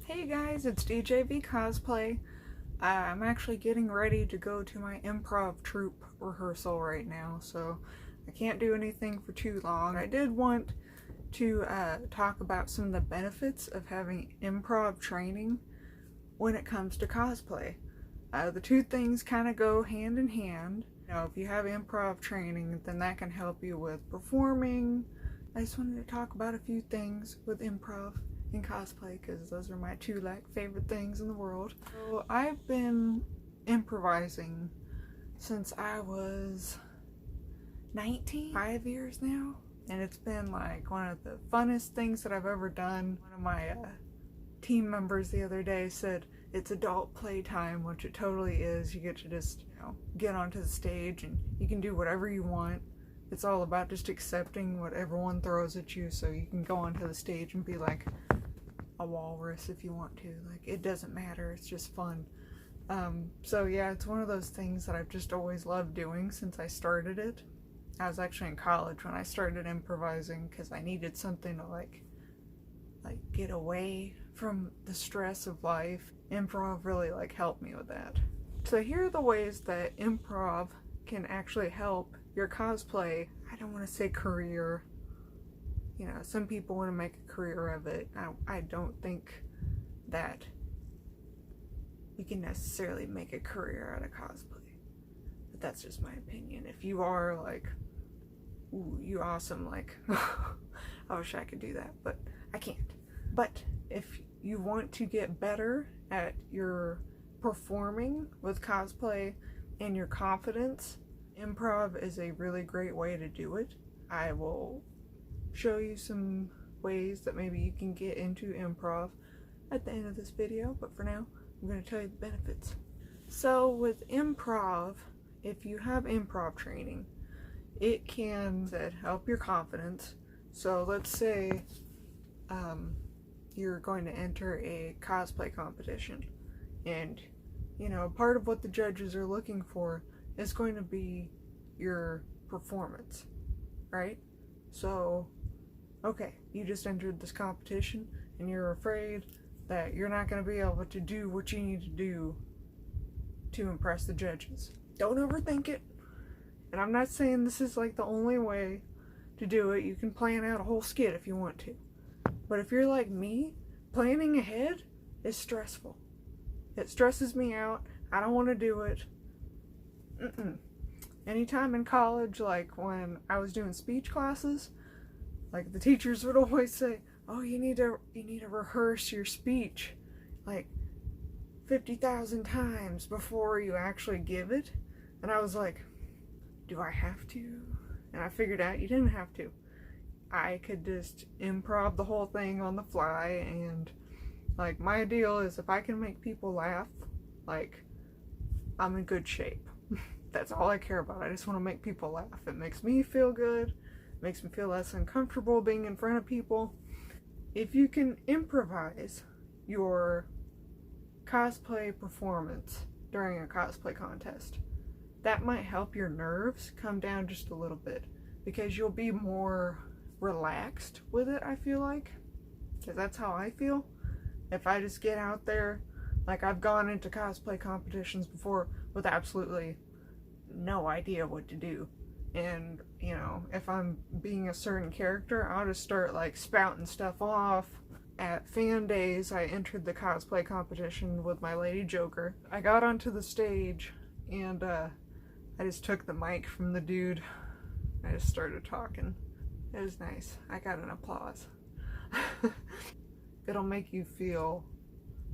Hey guys, it's DJV Cosplay. I'm actually getting ready to go to my improv troupe rehearsal right now, so I can't do anything for too long. I did want to talk about some of the benefits of having improv training when it comes to cosplay. The two things kind of go hand in hand. You know, if you have improv training, then that can help you with performing. I just wanted to talk about a few things with improv and cosplay because those are my two favorite things in the world. So I've been improvising since I was 19, 5 years now, and it's been like one of the funnest things that I've ever done. One of my team members the other day said it's adult playtime, which it totally is. You get to just, get onto the stage and you can do whatever you want. It's all about just accepting what everyone throws at you, so you can go onto the stage and be like a walrus if you want to. Like, it doesn't matter, it's just fun. So yeah, it's one of those things that I've just always loved doing since I started it. I was actually in college when I started improvising because I needed something to like get away from the stress of life. Improv really helped me with that. So here are the ways that improv can actually help your cosplay. I don't want to say career. Some people want to make a career of it. I don't think that you can necessarily make a career out of cosplay. But that's just my opinion. If you are ooh, you awesome, I wish I could do that, but I can't. But if you want to get better at your performing with cosplay and your confidence, improv is a really great way to do it. I will show you some ways that maybe you can get into improv at the end of this video, but for now, I'm going to tell you the benefits. So with improv, if you have improv training, it can help your confidence. So let's say you're going to enter a cosplay competition, and part of what the judges are looking for is going to be your performance, right? So okay, you just entered this competition and you're afraid that you're not going to be able to do what you need to do to impress the judges. Don't overthink it. And I'm not saying this is the only way to do it. You can plan out a whole skit if you want to. But if you're like me, planning ahead is stressful. It stresses me out. I don't want to do it. Anytime in college, when I was doing speech classes, the teachers would always say, oh, you need to rehearse your speech 50,000 times before you actually give it. And I was like, do I have to? And I figured out you didn't have to. I could just improv the whole thing on the fly, and my deal is if I can make people laugh, I'm in good shape. That's all I care about. I just want to make people laugh. It makes me feel good. Makes me feel less uncomfortable being in front of people. If you can improvise your cosplay performance during a cosplay contest, that might help your nerves come down just a little bit, because you'll be more relaxed with it, I feel like. Because that's how I feel. If I just get out there, I've gone into cosplay competitions before with absolutely no idea what to do. And, if I'm being a certain character, I'll just start spouting stuff off. At fan days, I entered the cosplay competition with my Lady Joker. I got onto the stage and I just took the mic from the dude. I just started talking. It was nice. I got an applause. It'll make you feel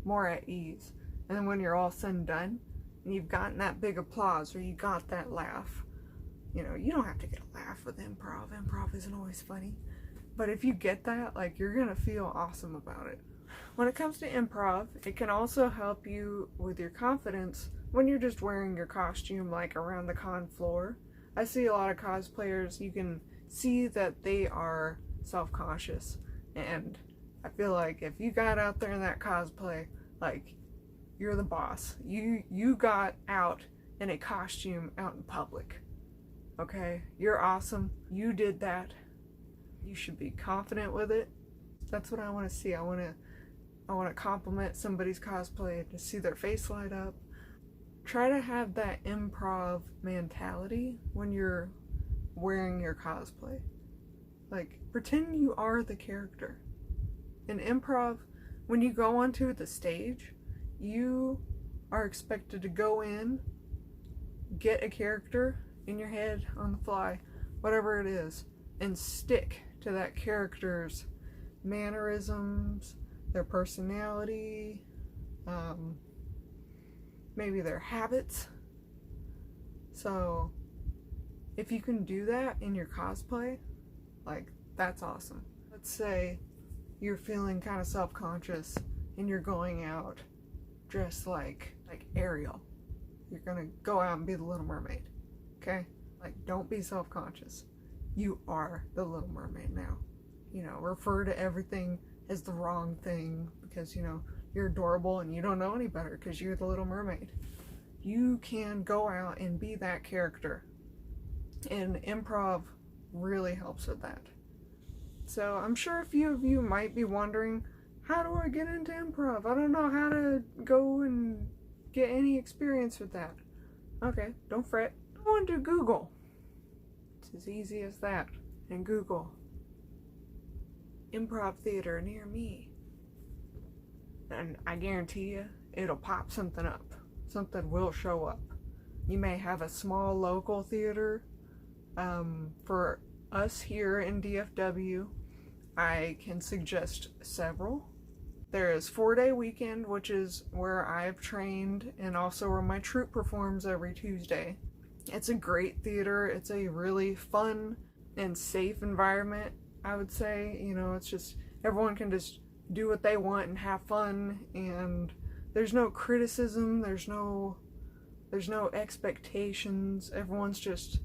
more at ease. And then when you're all said and done, and you've gotten that big applause or you got that laugh, you don't have to get a laugh with improv. Improv isn't always funny. But if you get that, you're gonna feel awesome about it. When it comes to improv, it can also help you with your confidence when you're just wearing your costume around the con floor. I see a lot of cosplayers, you can see that they are self-conscious. And I feel like if you got out there in that cosplay, you're the boss. You got out in a costume out in public. Okay? You're awesome. You did that. You should be confident with it. That's what I want to see. I want to I want to compliment somebody's cosplay to see their face light up. Try to have that improv mentality when you're wearing your cosplay. Like, pretend you are the character. In improv, when you go onto the stage, you are expected to go in, get a character in your head on the fly, whatever it is, and stick to that character's mannerisms, their personality, maybe their habits. So if you can do that in your cosplay, like, that's awesome. Let's say you're feeling kind of self-conscious and you're going out dressed like Ariel. You're gonna go out and be the Little Mermaid, okay? Like, don't be self-conscious. You are the Little Mermaid now. You know, refer to everything as the wrong thing because, you know, you're adorable and you don't know any better because you're the Little Mermaid. You can go out and be that character. And improv really helps with that. So I'm sure a few of you might be wondering, how do I get into improv? I don't know how to go and get any experience with that. Okay, don't fret. Go into Google. It's as easy as that. And Google improv theater near me. And I guarantee you, it'll pop something up. Something will show up. You may have a small local theater. For us here in DFW, I can suggest several. There is 4-Day Weekend, which is where I've trained and also where my troupe performs every Tuesday. It's a great theater. It's a really fun and safe environment, I would say. You know, it's just, everyone can just do what they want and have fun, and there's no criticism, there's no expectations. Everyone's just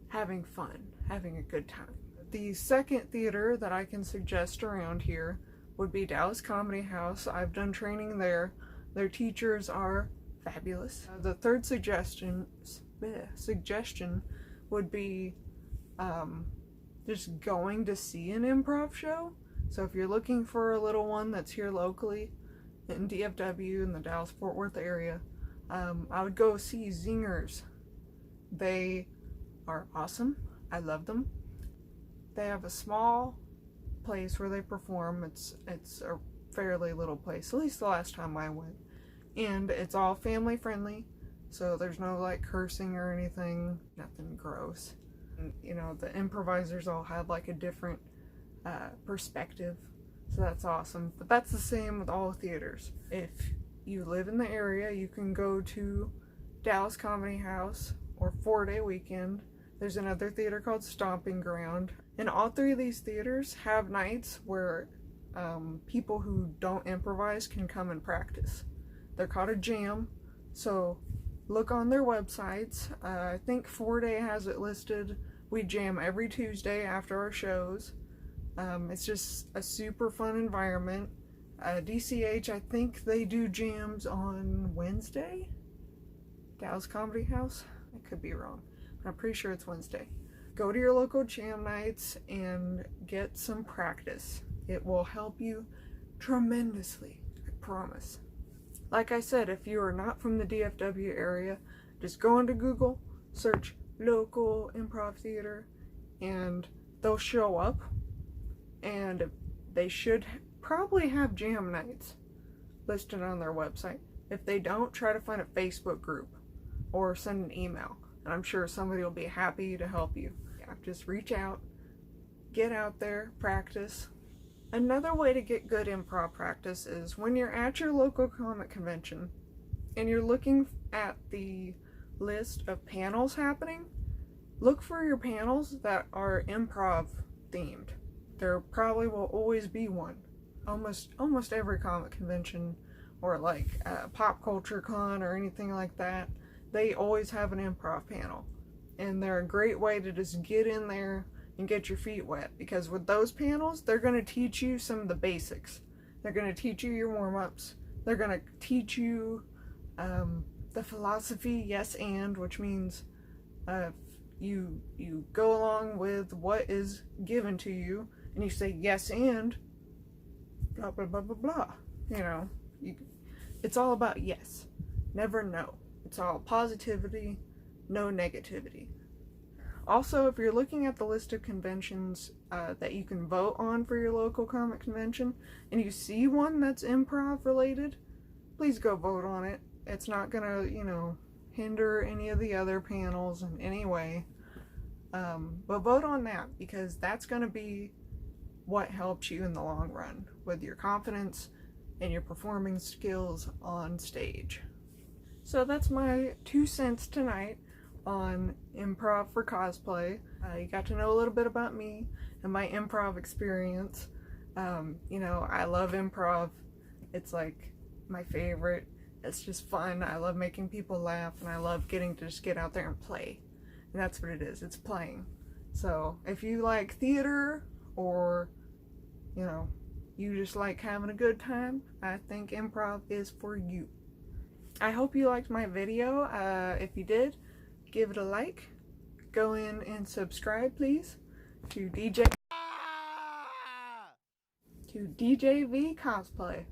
having fun, having a good time. The second theater that I can suggest around here would be Dallas Comedy House. I've done training there. Their teachers are fabulous. The third suggestion would be just going to see an improv show. So if you're looking for a little one that's here locally in DFW in the Dallas-Fort Worth area, I would go see Zingers. They are awesome. I love them. They have a small place where they perform. It's a fairly little place, at least the last time I went. And it's all family friendly, so there's no like cursing or anything, nothing gross. And, you know, the improvisers all have like a different perspective, so that's awesome. But that's the same with all theaters. If you live in the area, you can go to Dallas Comedy House or 4-Day Weekend. There's another theater called Stomping Ground. And all three of these theaters have nights where people who don't improvise can come and practice. They're called a jam, so look on their websites. I think 4-Day has it listed. We jam every Tuesday after our shows. It's just a super fun environment. DCH, I think they do jams on Wednesday? Dallas Comedy House? I could be wrong. I'm pretty sure it's Wednesday. Go to your local jam nights and get some practice. It will help you tremendously, I promise. Like I said, if you are not from the DFW area, just go into Google, search local improv theater, and they'll show up. And they should probably have jam nights listed on their website. If they don't, try to find a Facebook group or send an email. And I'm sure somebody will be happy to help you. Yeah, just reach out, get out there, practice. Another way to get good improv practice is when you're at your local comic convention and you're looking at the list of panels happening, look for your panels that are improv themed. There probably will always be one. Almost every comic convention or like pop culture con or anything like that, they always have an improv panel. And they're a great way to just get in there and get your feet wet, because with those panels, they're going to teach you some of the basics. They're going to teach you your warm-ups. They're going to teach you the philosophy yes and, which means you go along with what is given to you and you say yes and blah blah blah blah blah, you know, it's all about yes, never no. It's all positivity, no negativity. Also, if you're looking at the list of conventions that you can vote on for your local comic convention, and you see one that's improv related, please go vote on it. It's not gonna, hinder any of the other panels in any way. But vote on that, because that's gonna be what helps you in the long run with your confidence and your performing skills on stage. So that's my 2 cents tonight on improv for cosplay. You got to know a little bit about me and my improv experience. I love improv. It's like my favorite. It's just fun. I love making people laugh, and I love getting to just get out there and play. And that's what it is. It's playing. So if you like theater, or you just like having a good time, I think improv is for you. I hope you liked my video. If you did, give it a like. Go in and subscribe, please, to DJV Cosplay.